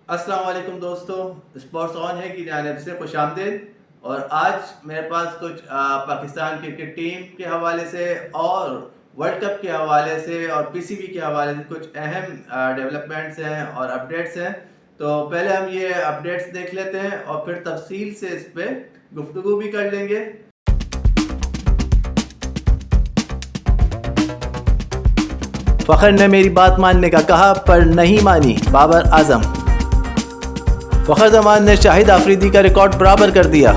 अस्सलाम वालेकुम दोस्तों, स्पोर्ट्स ऑन है की जानिब से खुशामदीद। और आज मेरे पास कुछ पाकिस्तान क्रिकेट टीम के हवाले से और वर्ल्ड कप के हवाले से और पीसीबी के हवाले से कुछ अहम डेवलपमेंट्स हैं और अपडेट्स हैं। तो पहले हम ये अपडेट्स देख लेते हैं और फिर तफसील से इस पर गुफ्तगू भी कर लेंगे। फ़खर ने मेरी बात मानने का कहा पर नहीं मानी बाबर आजम। फ़खर जमान ने शाहिद आफरीदी का रिकॉर्ड बराबर कर दिया।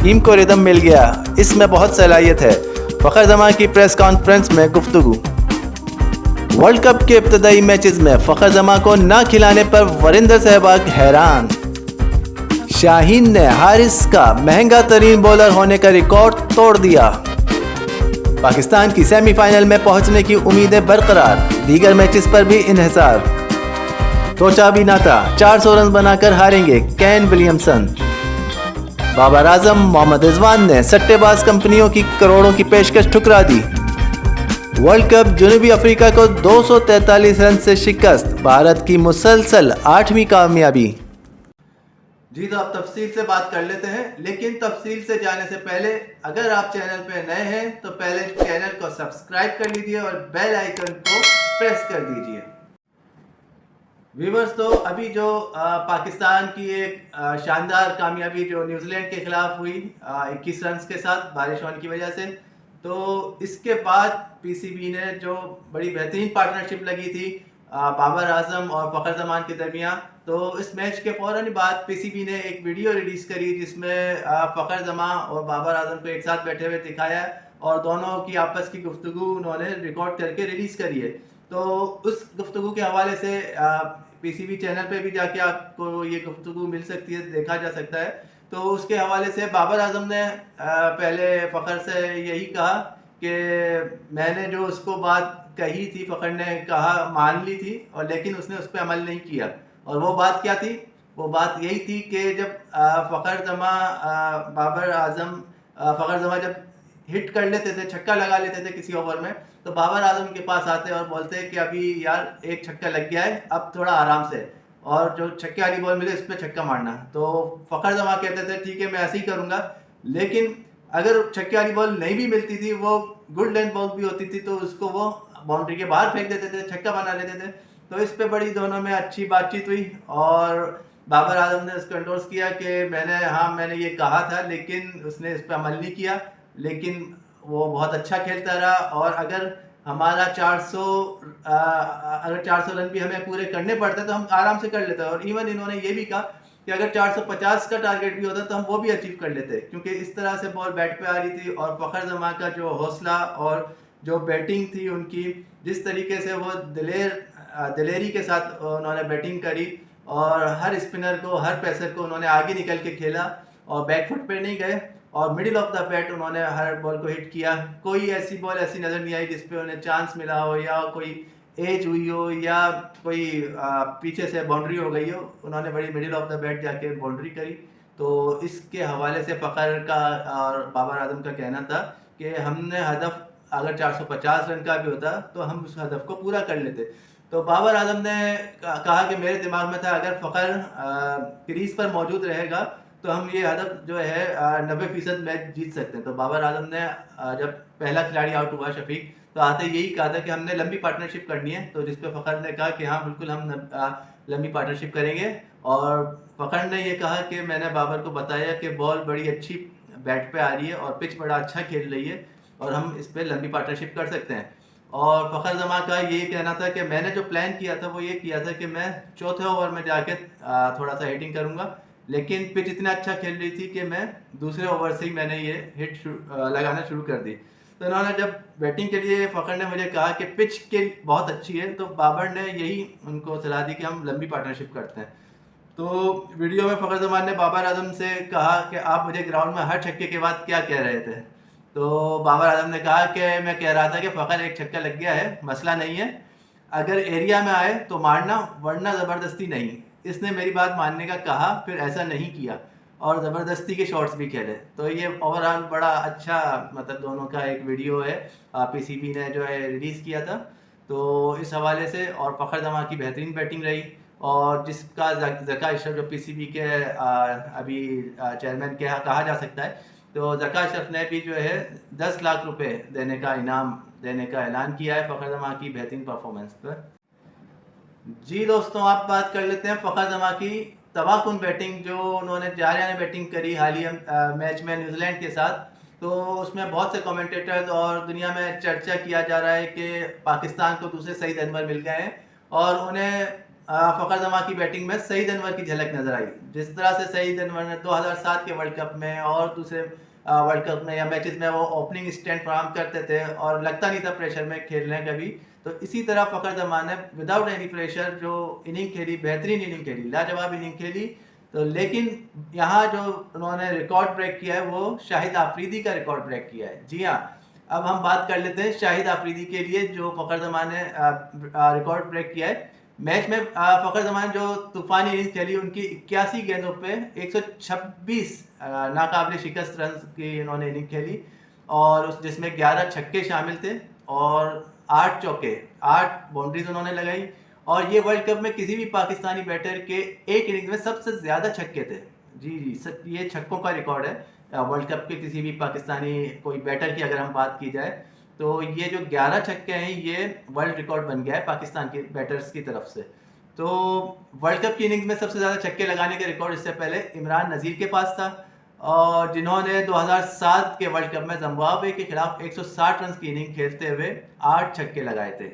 टीम को रिदम मिल गया, इसमें बहुत सलाहियत है। फ़खर जमान की प्रेस कॉन्फ्रेंस में गुफ्तगू। वर्ल्ड कप के इब्तदाई मैचेस में फ़खर जमान को ना खिलाने पर वरिंदर सहवाग हैरान। शाहीन ने हारिस का महंगा तरीन बॉलर होने का रिकॉर्ड तोड़ दिया। पाकिस्तान की सेमीफाइनल में पहुंचने की उम्मीदें बरकरार, दीगर मैचेस पर भी इन्हिसार। सोचा भी ना था 400 रन बनाकर हारेंगे केन विलियमसन। बाबर आजम मोहम्मद रिजवान ने सट्टेबाज कंपनियों की करोड़ों की पेशकश ठुकरा दी। वर्ल्ड कप जनूबी अफ्रीका को 243 रन से शिकस्त, भारत की मुसलसल 8वीं कामयाबी। जी तो अब तफसील से बात कर लेते हैं, लेकिन तफसील से जाने से पहले अगर आप चैनल पे नए हैं तो पहले चैनल को सब्सक्राइब कर लीजिए और बेल आइकन को प्रेस कर दीजिए। व्यूवर्स, तो अभी जो पाकिस्तान की एक शानदार कामयाबी जो न्यूजीलैंड के खिलाफ हुई 21 रन के साथ बारिश होने की वजह से, तो इसके बाद पीसीबी ने जो बड़ी बेहतरीन पार्टनरशिप लगी थी बाबर आजम और फ़खर जमान के दरमियान, तो इस मैच के फ़ौरन बाद पीसीबी ने एक वीडियो रिलीज़ करी जिसमें फ़खर जमान और बाबर आजम को एक साथ बैठे हुए दिखाया और दोनों की आपस की गुफ्तगू उन्होंने रिकॉर्ड करके रिलीज़ करी है। तो उस गुफ्तगू के हवाले से पीसीबी चैनल पे भी जाके आपको ये गुफ्तगू मिल सकती है, देखा जा सकता है। तो उसके हवाले से बाबर आजम ने पहले फ़खर से यही कहा कि मैंने जो उसको बात कही थी, फ़खर ने कहा मान ली थी, और लेकिन उसने उस पर अमल नहीं किया। और वो बात क्या थी? वो बात यही थी कि जब फ़खर जमा जब हिट कर लेते थे, छक्का लगा लेते थे किसी ओवर में, तो बाबर आजम के पास आते और बोलते कि अभी यार एक छक्का लग गया है, अब थोड़ा आराम से, और जो छक्के वाली बॉल मिले इस पर छक्का मारना। तो फ़खर जमा कहते थे ठीक है मैं ऐसे ही करूँगा, लेकिन अगर छक्के वाली बॉल नहीं भी मिलती थी, वो गुड लेंथ बॉल भी होती थी, तो उसको वो बाउंड्री के बाहर फेंक देते थे, छक्का बना लेते थे। तो इस पे बड़ी दोनों में अच्छी बातचीत हुई और बाबर आजम ने उसको एंडोर्स किया कि मैंने ये कहा था, लेकिन उसने इस पर अमल नहीं किया, लेकिन वो बहुत अच्छा खेलता रहा। और अगर हमारा 400 रन भी हमें पूरे करने पड़ते तो हम आराम से कर लेते। और इवन इन्होंने ये भी कहा कि अगर 450 का टारगेट भी होता तो हम वो भी अचीव कर लेते, क्योंकि इस तरह से बॉल बैट पे आ रही थी। और फ़खर जमा का जो हौसला और जो बैटिंग थी उनकी, जिस तरीके से वो दिलेरी के साथ उन्होंने बैटिंग करी और हर स्पिनर को, हर पेसर को उन्होंने आगे निकल के खेला और बैकफुट पे नहीं गए और मिडिल ऑफ द बैट उन्होंने हर बॉल को हिट किया। कोई ऐसी बॉल ऐसी नज़र नहीं आई जिस पे उन्हें चांस मिला हो या कोई एज हुई हो या कोई पीछे से बाउंड्री हो गई हो। उन्होंने बड़ी मिडिल ऑफ द बैट जाके बाउंड्री करी। तो इसके हवाले से फ़खर का और बाबर आजम का कहना था कि हमने हदफ अगर 450 रन का भी होता तो हम उस हदफ को पूरा कर लेते। तो बाबर आजम ने कहा कि मेरे दिमाग में था अगर फ़खर क्रीज पर मौजूद रहेगा तो हम ये हदफ जो है 90% मैच जीत सकते हैं। तो बाबर आजम ने जब पहला खिलाड़ी आउट हुआ शफीक, तो आते यही कहा था कि हमने लंबी पार्टनरशिप करनी है। तो जिस पे फ़खर ने कहा कि हाँ बिल्कुल हम लंबी पार्टनरशिप करेंगे। और फ़खर ने ये कहा कि मैंने बाबर को बताया कि बॉल बड़ी अच्छी बैट पे आ रही है और पिच बड़ा अच्छा खेल रही है और हम इस पर लंबी पार्टनरशिप कर सकते हैं। और फ़खर जमा का ये कहना था कि मैंने जो प्लान किया था वो ये किया था कि मैं चौथे ओवर में जाके थोड़ा सा हिटिंग करूँगा, लेकिन पिच इतना अच्छा खेल रही थी कि मैं दूसरे ओवर से ही मैंने ये हिट लगाना शुरू कर दी। तो इन्होंने जब बैटिंग के लिए फ़खर ने मुझे कहा कि पिच के बहुत अच्छी है, तो बाबर ने यही उनको सलाह दी कि हम लंबी पार्टनरशिप करते हैं। तो वीडियो में फ़खर जमान ने बाबर आजम से कहा कि आप मुझे ग्राउंड में हर छक्के के बाद क्या कह रहे थे? तो बाबर आजम ने कहा कि मैं कह रहा था कि फ़खर एक छक्का लग गया है, मसला नहीं है, अगर एरिया में आए तो मारना, वरना ज़बरदस्ती नहीं। इसने मेरी बात मानने का कहा, फिर ऐसा नहीं किया और ज़बरदस्ती के शॉट्स भी खेले। तो ये ओवरऑल बड़ा अच्छा मतलब दोनों का एक वीडियो है, पीसीबी ने जो है रिलीज़ किया था। तो इस हवाले से और फ़खर जमा की बेहतरीन बैटिंग रही और जिसका ज़का अशरफ जो पीसीबी के अभी चेयरमैन कहा जा सकता है, तो ज़का अशरफ ने भी जो है 10 लाख रुपए देने का इनाम देने का ऐलान किया है फ़खर जमां की बेहतरीन परफॉर्मेंस पर। जी दोस्तों, आप बात कर लेते हैं फ़खर जमां की तबाहकुन बैटिंग जो उन्होंने जारियाना बैटिंग करी हालिया मैच में न्यूजीलैंड के साथ। तो उसमें बहुत से कमेंटेटर्स और दुनिया में चर्चा किया जा रहा है कि पाकिस्तान को दूसरे सईद अनवर मिल गए हैं और उन्हें फ़खर जमां की बैटिंग में सईद अनवर की झलक नज़र आई। जिस तरह से सईद अनवर ने 2007 के वर्ल्ड कप में और दूसरे वर्ल्ड कप में या मैचेस में वो ओपनिंग स्टैंड फराहम करते थे और लगता नहीं था प्रेशर में खेल रहे हैं कभी, तो इसी तरह फ़खर जमां ने विदाउट एनी प्रेशर जो इनिंग खेली, बेहतरीन इनिंग खेली, लाजवाब इनिंग खेली। तो लेकिन यहाँ जो उन्होंने रिकॉर्ड ब्रेक किया है वो शाहिद आफरीदी का रिकॉर्ड ब्रेक किया है। जी हाँ, अब हम बात कर लेते हैं शाहिद आफरीदी के लिए जो फ़खर जमां ने रिकॉर्ड ब्रेक किया है। मैच में फ़खर जमां ने जो तूफ़ानी इनिंग्स खेली, उनकी 81 गेंदों पे 126 नाकाबिल शिकस्त रन की उन्होंने इनिंग खेली और उस जिसमें 11 छक्के शामिल थे और 8 चौके, 8 बाउंड्रीज उन्होंने लगाई। और ये वर्ल्ड कप में किसी भी पाकिस्तानी बैटर के एक इनिंग्स में सबसे ज़्यादा छक्के थे। जी, ये छक्कों का रिकॉर्ड है वर्ल्ड कप के किसी भी पाकिस्तानी कोई बैटर की अगर हम बात की जाए, तो ये जो 11 छक्के हैं ये वर्ल्ड रिकॉर्ड बन गया है पाकिस्तान के बैटर्स की तरफ से। तो वर्ल्ड कप की इनिंग्स में सबसे ज़्यादा छक्के लगाने का रिकॉर्ड इससे पहले इमरान नज़ीर के पास था और जिन्होंने 2007 के वर्ल्ड कप में जिम्बाब्वे के खिलाफ 160 रन की इनिंग खेलते हुए 8 छक्के लगाए थे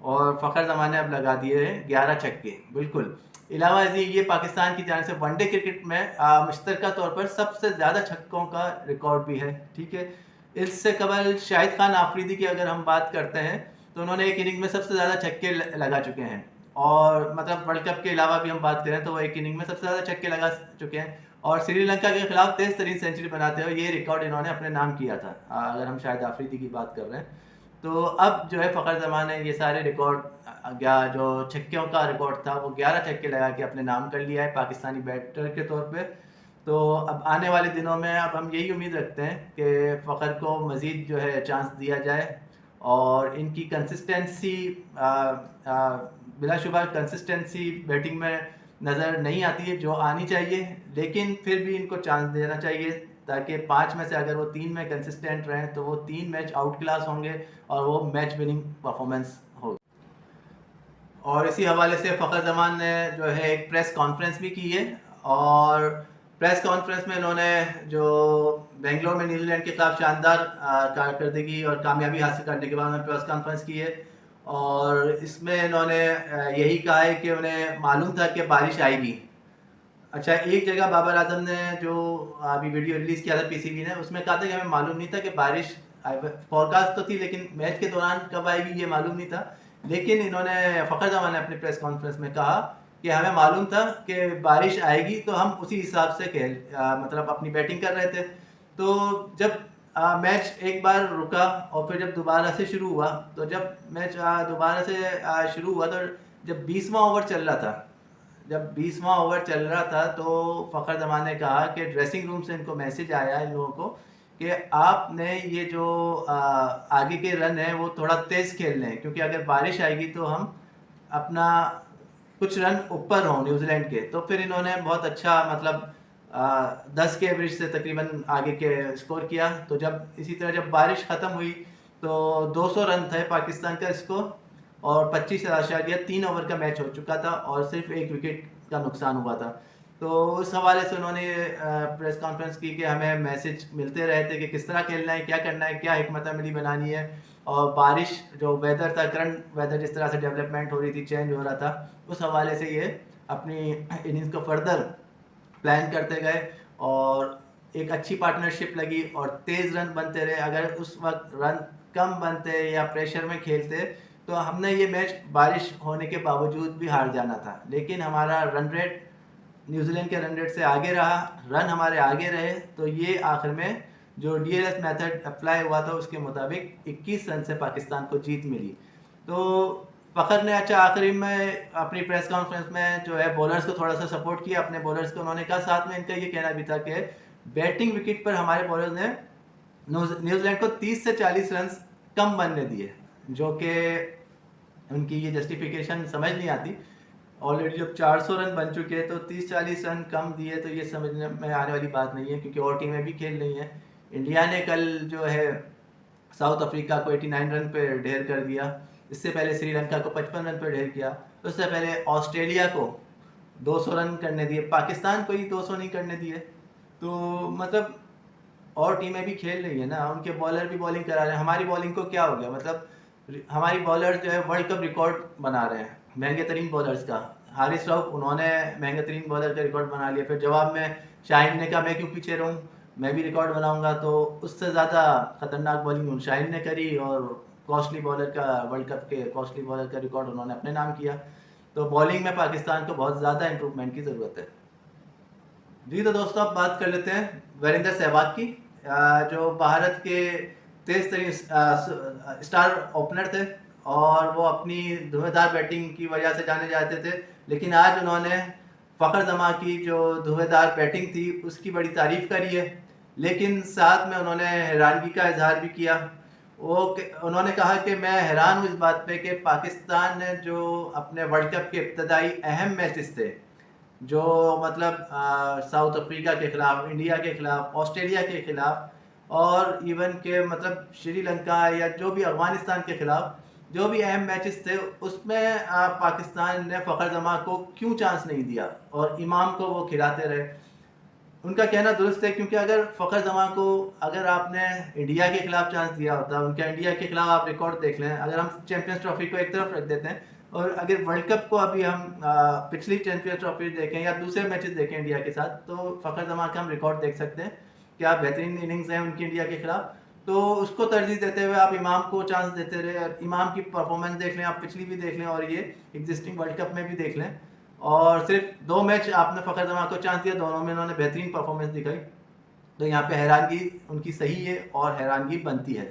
और फ़खर जमां ने अब लगा दिए हैं 11 छक्के। बिल्कुल, अलावा ये पाकिस्तान की जानिब से वनडे क्रिकेट में मुश्तरका तौर पर सबसे ज़्यादा छक्कों का रिकॉर्ड भी है। ठीक है, इससे कबल शाहिद खान आफरीदी की अगर हम बात करते हैं तो उन्होंने एक इनिंग में सबसे ज़्यादा छक्के लगा चुके हैं और मतलब वर्ल्ड कप के अलावा भी हम बात करें तो वो एक इनिंग में सबसे ज़्यादा छक्के लगा चुके हैं और श्रीलंका के खिलाफ तेज़ तरीन सेंचुरी बनाते हुए ये रिकॉर्ड इन्होंने अपने नाम किया था। अगर हम शाहिद आफरीदी की बात कर रहे हैं तो अब जो है फ़खर जमां ने ये सारे रिकॉर्ड जो छक्कों का रिकॉर्ड था वो 11 छक्के लगा के अपने नाम कर लिया है पाकिस्तानी बैटर के तौर पे। तो अब आने वाले दिनों में अब हम यही उम्मीद रखते हैं कि फ़खर को मज़ीद जो है चांस दिया जाए और इनकी कंसिस्टेंसी बिलाशुबा कंसिस्टेंसी बैटिंग में नज़र नहीं आती है जो आनी चाहिए, लेकिन फिर भी इनको चांस देना चाहिए ताकि 5 में से अगर वो 3 में कंसिस्टेंट रहें तो वो 3 मैच आउट क्लास होंगे और वो मैच विनिंग परफॉर्मेंस होगी। और इसी हवाले से फ़खर जमां ने जो है एक प्रेस कॉन्फ्रेंस भी की है और प्रेस कॉन्फ्रेंस में इन्होंने जो बेंगलोर में न्यूजीलैंड के खिलाफ शानदार कारकर्दगी और कामयाबी हासिल करने के बाद उन्होंने प्रेस कॉन्फ्रेंस की है और इसमें इन्होंने यही कहा है कि उन्हें मालूम था कि बारिश आएगी। अच्छा, एक जगह बाबर आजम ने जो अभी वीडियो रिलीज़ किया था पीसीबी ने, उसमें कहा था कि हमें मालूम नहीं था कि बारिश फोरकास्ट तो थी लेकिन मैच के दौरान कब आएगी ये मालूम नहीं था। लेकिन इन्होंने फ़खर जमां ने अपनी प्रेस कॉन्फ्रेंस में कहा कि हमें मालूम था कि बारिश आएगी तो हम उसी हिसाब से मतलब अपनी बैटिंग कर रहे थे। तो जब मैच एक बार रुका और फिर जब दोबारा से शुरू हुआ, तो जब मैच दोबारा से शुरू हुआ तो जब 20वां ओवर चल रहा था तो फ़खर जमां ने कहा कि ड्रेसिंग रूम से इनको मैसेज आया इन लोगों को कि आपने ये जो आगे के रन है वो थोड़ा तेज़ खेलने हैं क्योंकि अगर बारिश आएगी तो हम अपना कुछ रन ऊपर हों न्यूजीलैंड के। तो फिर इन्होंने बहुत अच्छा मतलब 10 के एवरेज से तकरीबन आगे के स्कोर किया। तो जब इसी तरह जब बारिश ख़त्म हुई तो 200 रन थे पाकिस्तान का स्कोर और 25.3 ओवर का मैच हो चुका था और सिर्फ 1 विकेट का नुकसान हुआ था। तो उस हवाले से उन्होंने प्रेस कॉन्फ्रेंस की कि हमें मैसेज मिलते रहे थे कि किस तरह खेलना है, क्या करना है, क्या हिकमत अमली बनानी है और बारिश जो वेदर था, करंट वेदर जिस तरह से डेवलपमेंट हो रही थी, चेंज हो रहा था, उस हवाले से ये अपनी इनिंग्स को फर्दर प्लान करते गए और एक अच्छी पार्टनरशिप लगी और तेज़ रन बनते रहे। अगर उस वक्त रन कम बनते या प्रेशर में खेलते तो हमने ये मैच बारिश होने के बावजूद भी हार जाना था, लेकिन हमारा रन रेट न्यूजीलैंड के रन रेट से आगे रहा, रन हमारे आगे रहे। तो ये आखिर में जो डीएलएस मेथड अप्लाई हुआ था उसके मुताबिक 21 रन से पाकिस्तान को जीत मिली। तो फ़खर ने अच्छा आखिरी में अपनी प्रेस कॉन्फ्रेंस में जो है बॉलर्स को थोड़ा सा सपोर्ट किया, अपने बॉलर्स को उन्होंने कहा, साथ में इनका ये कहना भी था कि बैटिंग विकेट पर हमारे बॉलर्स ने न्यूजीलैंड को 30 से 40 रन कम बनने दिए, जो कि उनकी ये जस्टिफिकेशन समझ नहीं आती। ऑलरेडी जब 400 रन बन चुके हैं तो 30-40 रन कम दिए तो ये समझने में आने वाली बात नहीं है, क्योंकि और टीमें भी खेल रही हैं। इंडिया ने कल जो है साउथ अफ्रीका को 89 रन पे ढेर कर दिया। इससे पहले श्रीलंका को 55 रन पे ढेर किया। उससे पहले ऑस्ट्रेलिया को 200 रन करने दिए, पाकिस्तान को ही 200 नहीं करने दिए। तो मतलब और टीमें भी खेल रही है ना, उनके बॉलर भी बॉलिंग करा रहे हैं। हमारी बॉलिंग को क्या हो गया, मतलब हमारी बॉलर जो है वर्ल्ड कप रिकॉर्ड बना रहे हैं महंगे तरीन बॉलर्स का। हारिस रऊफ उन्होंने महंगे तरीन बॉलर का रिकॉर्ड बना लिया। फिर जवाब में शाहीन ने कहा मैं क्यों पीछे रहूं, मैं भी रिकॉर्ड बनाऊंगा। तो उससे ज़्यादा खतरनाक बॉलिंग शाहीन ने करी और कॉस्टली बॉलर का, वर्ल्ड कप के कॉस्टली बॉलर का रिकॉर्ड उन्होंने अपने नाम किया। तो बॉलिंग में पाकिस्तान को बहुत ज़्यादा इंप्रूवमेंट की ज़रूरत है। जी तो दोस्तों अब बात कर लेते हैं वीरेंद्र सहवाग की, जो भारत के तेज तरीन स्टार ओपनर थे और वो अपनी धुआंधार बैटिंग की वजह से जाने जाते थे। लेकिन आज उन्होंने फ़खर जमा की जो धुआंधार बैटिंग थी उसकी बड़ी तारीफ़ करी है, लेकिन साथ में उन्होंने हैरानगी का इजहार भी किया। उन्होंने कहा कि मैं हैरान हूँ इस बात पे कि पाकिस्तान ने जो अपने वर्ल्ड कप के इब्तदाई अहम मैचेस थे, जो मतलब साउथ अफ्रीका के ख़िलाफ़, इंडिया के ख़िलाफ़, ऑस्ट्रेलिया के ख़िलाफ़ और इवन के मतलब श्रीलंका या जो भी अफ़गानिस्तान के ख़िलाफ़ जो भी अहम मैचेस थे, उसमें पाकिस्तान ने फ़खर जमा को क्यों चांस नहीं दिया और इमाम को वो खिलाते रहे। उनका कहना दुरुस्त है, क्योंकि अगर फ़खर जमा को अगर आपने इंडिया के ख़िलाफ़ चांस दिया होता, उनका इंडिया के ख़िलाफ़ आप रिकॉर्ड देख लें, अगर हम चैम्पियंस ट्रॉफ़ी को एक तरफ रख देते हैं और अगर वर्ल्ड कप को अभी हम पिछली चैम्पियंस ट्रॉफ़ी देखें या दूसरे मैचेस देखें इंडिया के साथ, तो फ़खर जमा का हम रिकॉर्ड देख सकते हैं क्या बेहतरीन इनिंग्स हैं उनकी इंडिया के ख़िलाफ़। तो उसको तरजीह देते हुए आप इमाम को चांस देते रहे। इमाम की परफॉर्मेंस देख लें, आप पिछली भी देख लें और ये एग्जिस्टिंग वर्ल्ड कप में भी देख लें, और सिर्फ 2 मैच आपने फ़खर जमा को चांस दिया, दोनों में उन्होंने बेहतरीन परफॉर्मेंस दिखाई। तो यहाँ पे हैरानगी उनकी सही है और हैरानगी बनती है।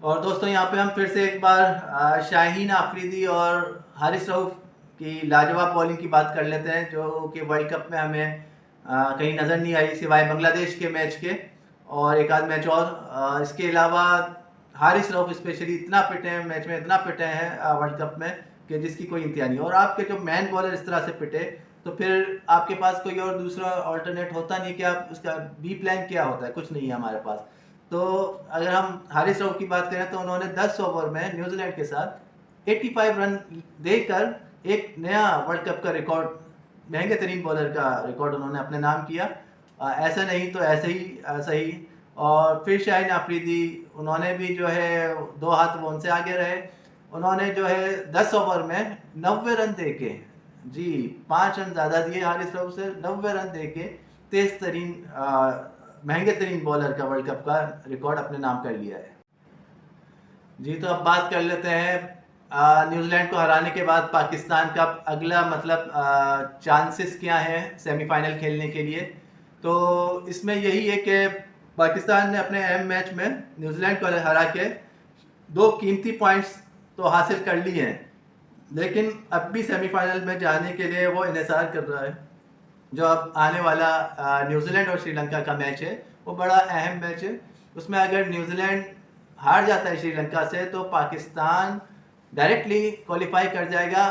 और दोस्तों यहाँ पे हम फिर से एक बार शाहीन आफरीदी और हारिस रऊफ की लाजवाब बॉलिंग की बात कर लेते हैं, जो कि वर्ल्ड कप में हमें कहीं नज़र नहीं आई सिवाय बांग्लादेश के मैच के और एक आध मैच और। इसके अलावा हारिस रऊफ स्पेशली इतना पिटे हैं मैच में, इतना पिटे हैं वर्ल्ड कप में कि जिसकी कोई इंतहा नहीं। और आपके जो मैन बॉलर इस तरह से पिटे तो फिर आपके पास कोई और दूसरा अल्टरनेट होता नहीं कि आप उसका बी प्लान क्या होता है, कुछ नहीं है हमारे पास। तो अगर हम हारिस रऊफ की बात करें तो उन्होंने 10 ओवर में न्यूजीलैंड के साथ 85 रन देकर एक नया वर्ल्ड कप का रिकॉर्ड, महंगे तरीन बॉलर का रिकॉर्ड उन्होंने अपने नाम किया। ऐसा नहीं तो ऐसा ही। और फिर शाहीन आफरीदी, उन्होंने भी जो है 2 हाथ वो उनसे आगे रहे। उन्होंने जो है 10 ओवर में 90 रन दे के, जी 5 रन ज़्यादा दिए हारिस रऊफ से, 90 रन दे के तेज़ तरीन महंगे तरीन बॉलर का वर्ल्ड कप का रिकॉर्ड अपने नाम कर लिया है। जी तो अब बात कर लेते हैं न्यूजीलैंड को हराने के बाद पाकिस्तान का अगला मतलब चांसेस क्या हैं सेमीफाइनल खेलने के लिए। तो इसमें यही है कि पाकिस्तान ने अपने अहम मैच में न्यूजीलैंड को हरा के 2 कीमती पॉइंट्स तो हासिल कर लिए हैं, लेकिन अब भी सेमीफाइनल में जाने के लिए वो इंतज़ार कर रहा है। जो अब आने वाला न्यूजीलैंड और श्रीलंका का मैच है वो बड़ा अहम मैच है। उसमें अगर न्यूजीलैंड हार जाता है श्रीलंका से तो पाकिस्तान डायरेक्टली क्वालिफाई कर जाएगा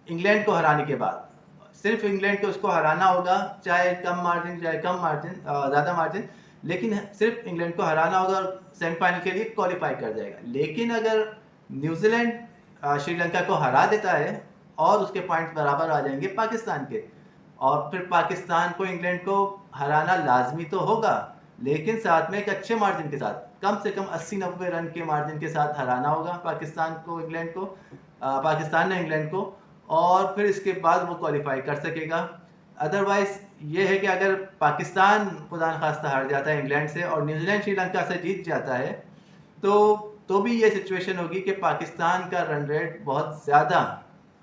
इंग्लैंड को हराने के बाद। सिर्फ इंग्लैंड को उसको हराना होगा, चाहे कम मार्जिन चाहे कम मार्जिन, ज़्यादा मार्जिन, लेकिन सिर्फ इंग्लैंड को हराना होगा और सेमीफाइनल के लिए क्वालिफाई कर जाएगा। लेकिन अगर न्यूजीलैंड श्रीलंका को हरा देता है और उसके पॉइंट्स बराबर आ जाएंगे पाकिस्तान के, और फिर पाकिस्तान को इंग्लैंड को हराना लाजमी तो होगा, लेकिन साथ में एक अच्छे मार्जिन के साथ, कम से कम 80-90 रन के मार्जिन के साथ हराना होगा पाकिस्तान को इंग्लैंड को, पाकिस्तान ने इंग्लैंड को, और फिर इसके बाद वो क्वालिफाई कर सकेगा। अदरवाइज़ ये है कि अगर पाकिस्तान खुदा न खास्ता हार जाता है इंग्लैंड से और न्यूजीलैंड श्रीलंका से जीत जाता है तो भी ये सिचुएशन होगी कि पाकिस्तान का रन रेट बहुत ज़्यादा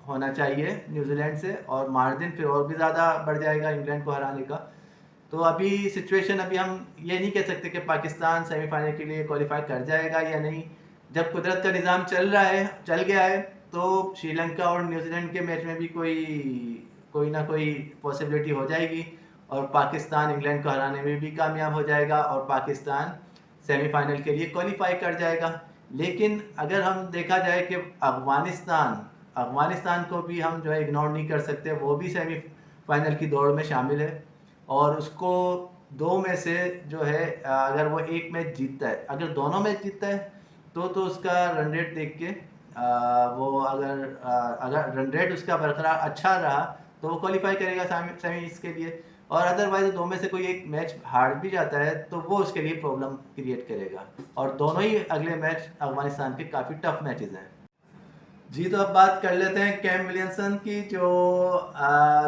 होना चाहिए न्यूजीलैंड से और मार्जिन फिर और भी ज़्यादा बढ़ जाएगा इंग्लैंड को हराने का। तो अभी सिचुएशन अभी हम ये नहीं कह सकते कि पाकिस्तान सेमीफाइनल के लिए क्वालिफाई कर जाएगा या नहीं। जब कुदरत का निज़ाम चल गया है तो श्रीलंका और न्यूजीलैंड के मैच में भी कोई ना कोई पॉसिबिलिटी हो जाएगी और पाकिस्तान इंग्लैंड को हराने में भी कामयाब हो जाएगा और पाकिस्तान सेमीफाइनल के लिए क्वालिफाई कर जाएगा। लेकिन अगर हम देखा जाए कि अफ़गानिस्तान अफ़गानिस्तान को भी हम जो है इग्नोर नहीं कर सकते, वो भी सेमीफाइनल की दौड़ में शामिल है और उसको 2 में से जो है अगर वो एक मैच जीतता है, अगर दोनों मैच जीतता है तो उसका रन रेट देख के वो अगर रन रेट उसका बरकरार अच्छा रहा तो वो क्वालिफाई करेगा सेमीज के लिए, और अदरवाइज 2 में से कोई एक मैच हार भी जाता है तो वो उसके लिए प्रॉब्लम क्रिएट करेगा। और दोनों ही अगले मैच अफगानिस्तान के काफ़ी टफ मैचेस हैं। जी, तो अब बात कर लेते हैं कैम विलियमसन की, जो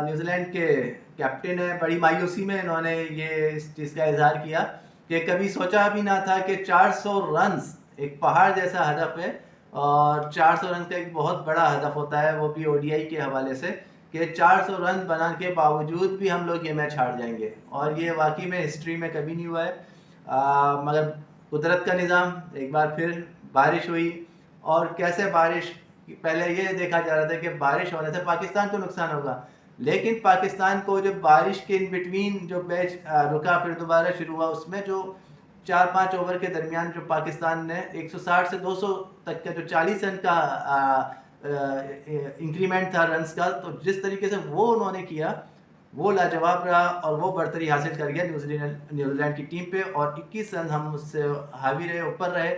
न्यूजीलैंड के कैप्टन है। बड़ी मायूसी में इन्होंने ये इस चीज़ का इजहार किया कि कभी सोचा भी ना था कि 400 रन्स, एक पहाड़ जैसा हदफ है और 400 रन का एक बहुत बड़ा हदफ होता है, वो भी ओडीआई के हवाले से, कि 400 रन बनाने के बावजूद भी हम लोग ये मैच हार जाएंगे, और ये वाकई में हिस्ट्री में कभी नहीं हुआ है। मगर कुदरत का निज़ाम, एक बार फिर बारिश हुई, और कैसे बारिश, पहले ये देखा जा रहा था कि बारिश होने से पाकिस्तान को नुकसान होगा, लेकिन पाकिस्तान को जब बारिश के इन बिटवीन जो मैच रुका फिर दोबारा शुरू हुआ, उसमें जो 4-5 ओवर के दरमियान जो पाकिस्तान ने 160 से 200 तक का जो 40 रन का इंक्रीमेंट था रन्स का, तो जिस तरीके से वो उन्होंने किया वो लाजवाब रहा और वो बढ़तरी हासिल कर गया न्यूजीलैंड की टीम पे, और 21 रन हम उससे हावी रहे, ऊपर रहे।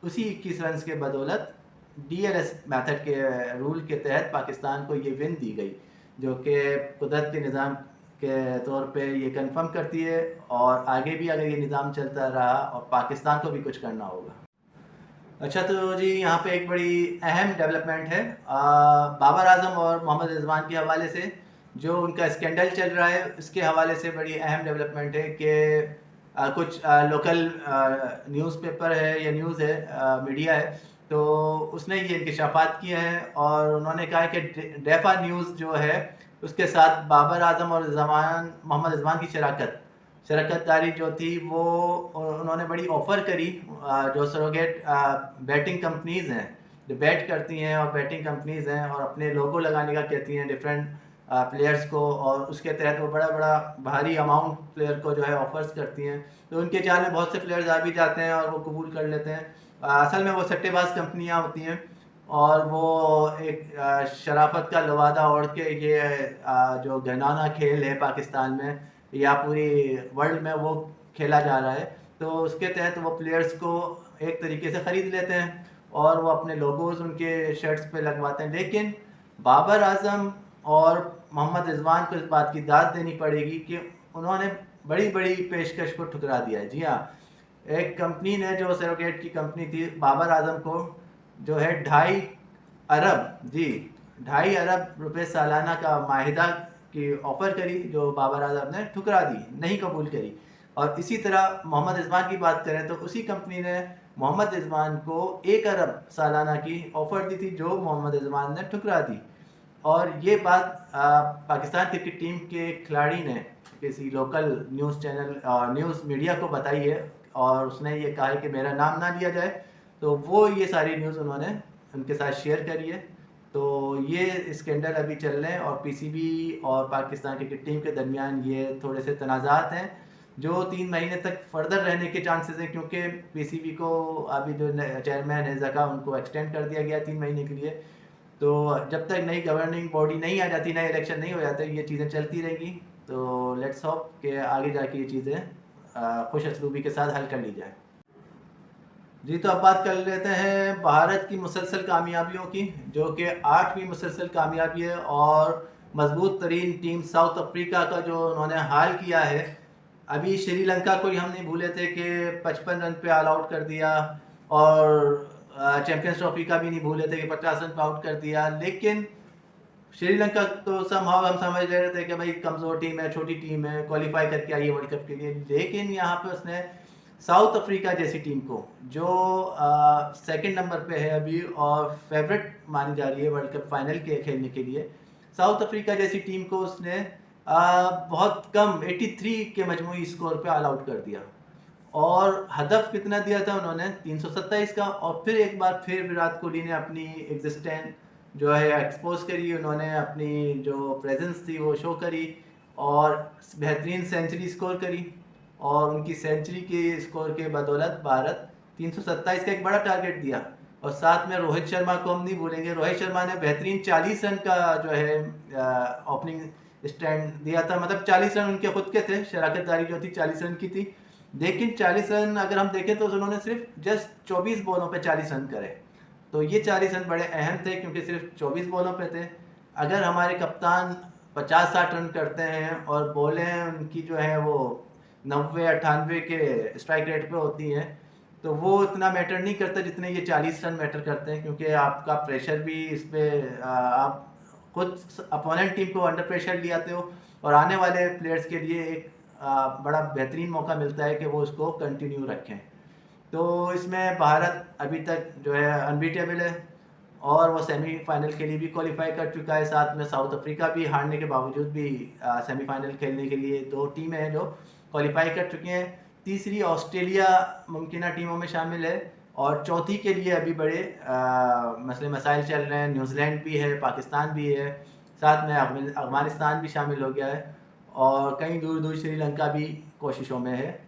उसी 21 रन के बदौलत डीएलएस मेथड के रूल के तहत पाकिस्तान को ये विन दी गई, जो कि कुदरत के निज़ाम के तौर पे ये कंफर्म करती है, और आगे भी अगर ये निज़ाम चलता रहा और पाकिस्तान को भी कुछ करना होगा। अच्छा, तो जी यहाँ पे एक बड़ी अहम डेवलपमेंट है बाबर आजम और मोहम्मद रिजवान के हवाले से, जो उनका स्कैंडल चल रहा है उसके हवाले से बड़ी अहम डेवलपमेंट है कि कुछ लोकल न्यूज़पेपर है या न्यूज़ है, मीडिया है, तो उसने ये इंकशाफात किए हैं और उन्होंने कहा है कि डेफा न्यूज़ जो है उसके साथ बाबर आजम और मोहम्मद रिजवान की शराकतदारी जो थी वो उन्होंने बड़ी ऑफ़र करी, जो सरोगेट बैटिंग कंपनीज़ हैं, जो बैट करती हैं और बैटिंग कंपनीज़ हैं और अपने लोगो लगाने का कहती हैं डिफरेंट प्लेयर्स को, और उसके तहत वो बड़ा बड़ा भारी अमाउंट प्लेयर को जो है ऑफर्स करती हैं, तो उनके जाल में बहुत से प्लेयर्स आ भी जाते हैं और वो कबूल कर लेते हैं। असल में वो सट्टेबाज कंपनियां होती हैं और वो एक शराफत का लवादा ओढ़ के ये जो घिनौना खेल है पाकिस्तान में या पूरी वर्ल्ड में वो खेला जा रहा है, तो उसके तहत वो प्लेयर्स को एक तरीके से ख़रीद लेते हैं और वो अपने लोगोज़ उनके शर्ट्स पे लगवाते हैं। लेकिन बाबर आजम और मोहम्मद रिजवान को इस बात की दाद देनी पड़ेगी कि उन्होंने बड़ी बड़ी पेशकश को ठुकरा दिया है। जी हाँ, एक कंपनी ने, जो सरोगेट की कंपनी थी, बाबर आजम को जो है 2.5 अरब रुपए सालाना का माहिदा की ऑफ़र करी, जो बाबर आजम ने ठुकरा दी, नहीं कबूल करी। और इसी तरह मोहम्मद रिजवान की बात करें तो उसी कंपनी ने मोहम्मद रिजवान को 1 अरब सालाना की ऑफ़र दी थी, जो मोहम्मद रिजवान ने ठुकरा दी। और ये बात पाकिस्तान क्रिकेट टीम के खिलाड़ी ने किसी local news channel news media को बताई है, और उसने ये कहा है कि मेरा नाम ना लिया जाए, तो वो ये सारी न्यूज़ उन्होंने उनके साथ शेयर करी है। तो ये स्कैंडल अभी चल रहे हैं और पीसीबी और पाकिस्तान क्रिकेट टीम के दरमियान ये थोड़े से तनाज़ात हैं, जो 3 महीने तक फर्दर रहने के चांसेस हैं, क्योंकि पीसीबी को अभी जो चेयरमैन है ज़का, उनको एक्सटेंड कर दिया गया 3 महीने के लिए। तो जब तक नई गवर्निंग बॉडी नहीं आ जाती, नए इलेक्शन नहीं हो जाते, ये चीज़ें चलती रहेंगी। तो लेट्स होप कि आगे जाके ये चीज़ें खुश असलूबी के साथ हल कर ली जाए। जी, तो अब बात कर लेते हैं भारत की मुसलसल कामयाबियों की, जो कि 8वीं मुसलसल कामयाबी है, और मजबूत तरीन टीम साउथ अफ्रीका का जो उन्होंने हाल किया है। अभी श्रीलंका को ही हम नहीं भूले थे कि 55 रन पे ऑल आउट कर दिया, और चैंपियंस ट्रॉफी का भी नहीं भूले थे कि 50 रन पे आउट कर दिया। लेकिन श्रीलंका तो समहाउ हम समझ रहे थे कि भाई कमज़ोर टीम है, छोटी टीम है, क्वालिफाई करके आई है वर्ल्ड कप के लिए, लेकिन यहाँ पे उसने साउथ अफ्रीका जैसी टीम को, जो सेकंड नंबर पे है अभी और फेवरेट मानी जा रही है वर्ल्ड कप फाइनल के खेलने के लिए, साउथ अफ्रीका जैसी टीम को उसने बहुत कम 83 के मजमूई स्कोर पे ऑल आउट कर दिया। और हदफ कितना दिया था उन्होंने? 327 का। और फिर एक बार फिर विराट कोहली ने अपनी एग्जिस्टेंस जो है एक्सपोज करी, उन्होंने अपनी जो प्रेजेंस थी वो शो करी और बेहतरीन सेंचुरी स्कोर करी, और उनकी सेंचुरी के स्कोर के बदौलत भारत 327 का एक बड़ा टारगेट दिया और साथ में रोहित शर्मा को हम नहीं भूलेंगे। रोहित शर्मा ने बेहतरीन 40 रन का जो है ओपनिंग स्टैंड दिया था, मतलब 40 रन उनके खुद के थे, शराकतदारी जो थी 40 रन की थी। लेकिन 40 रन अगर हम देखें तो उन्होंने सिर्फ जस्ट 24 बॉलों पे 40 रन करे। तो ये 40 रन बड़े अहम थे क्योंकि सिर्फ 24 बॉलों पे थे। अगर हमारे कप्तान 50-60 रन करते हैं और बॉलें उनकी जो है वो 90-98 के स्ट्राइक रेट पे होती हैं, तो वो इतना मैटर नहीं करता जितने ये 40 रन मैटर करते हैं, क्योंकि आपका प्रेशर भी इस पर आप खुद अपोनेंट टीम को अंडर प्रेशर ले आते हो और आने वाले प्लेयर्स के लिए एक बड़ा बेहतरीन मौका मिलता है कि वो उसको कंटिन्यू रखें। तो इसमें भारत अभी तक जो है अनबीटेबल है और वो सेमीफाइनल के लिए भी क्वालिफाई कर चुका है। साथ में साउथ अफ्रीका भी हारने के बावजूद भी सेमीफाइनल खेलने के लिए 2 टीमें हैं जो क्वालिफाई कर चुकी हैं। तीसरी ऑस्ट्रेलिया मुमकिन टीमों में शामिल है और चौथी के लिए अभी बड़े मसले मसाइल चल रहे हैं। न्यूजीलैंड भी है, पाकिस्तान भी है, साथ में अफगानिस्तान भी शामिल हो गया है और कहीं दूर दूर श्रीलंका भी कोशिशों में है।